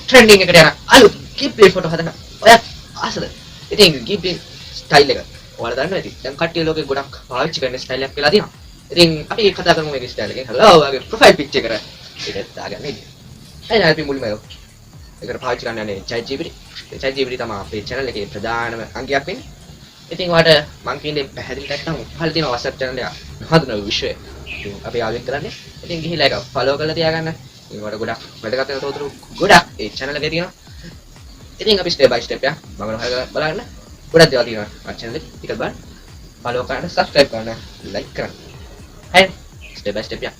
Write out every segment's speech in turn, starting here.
trending එකට යන අලුත් ghibli photo හදන්න ඔයා ආසද? ඉතින් ghibli style එක ඔයාලා දන්නවා ඉතින් දැන් කට්ටිය ලෝකේ ගොඩක් පාවිච්චි කරන style එකක් වෙලා තියෙනවා. ඉතින් අපි කතා කරමු මේකේ style එකෙන්. හලෝ ඔයාගේ profile picture එකට ඒක දාගන්න ඉතින්. එහෙනම් අපි මුලින්ම ඒකට පාවිච්චි කරන්න යන්නේ ChatGPT. ChatGPT තමයි අපේ channel එකේ ප්‍රධානම අංගයක් වෙන්නේ. ඉතින් ඔයාලට මම කියන්නේ පැහැදිලි නැත්නම් පහළ තියෙන WhatsApp channel එක හඳුනන විශ්වය. ඉතින් අපි ආවෙත් කරන්නේ. ඉතින් ගිහිලා ඒක follow කරලා තියාගන්න. ඉතින් ඔයාලට ගොඩක් වැදගත් වෙන තොරතුරු ගොඩක් ඒ channel එකේ තියෙනවා. ඉතින් අපි step by step එක මම ඔයාලා බලන්න. ගොඩක් දේවල් තියෙනවා මම channel එකේ. ටිකක් බලන්න. follow කරන්න, subscribe කරන්න, like කරන්න. හරි. step by step එක.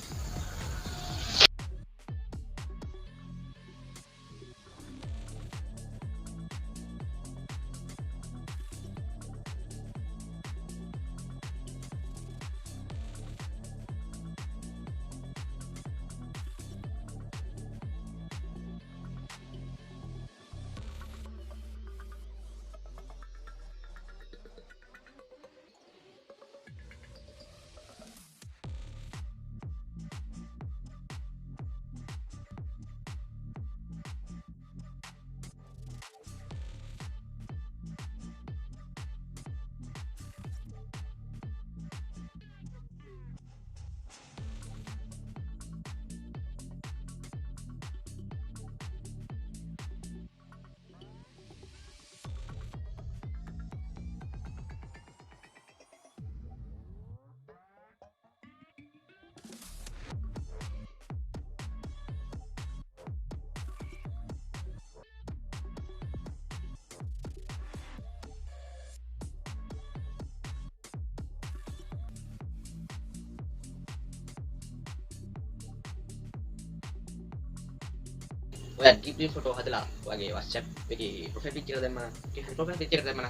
ඔයා ghibli photo හදලා ඔයාගේ WhatsApp එකේ profile picture එක දැම්මම ඒ profile picture එක දැම්මම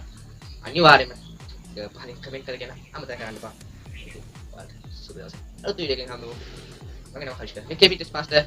අනිවාර්යයෙන්ම ඒක පහලින් comment කරගෙන අමතක කරන්න එපා. ඔයාලට සුබ දවසක්. අලුත් වීඩියෝ එකකින් හම්බෙමු. මගේ නම හර්ෂිත. මේ KBTS master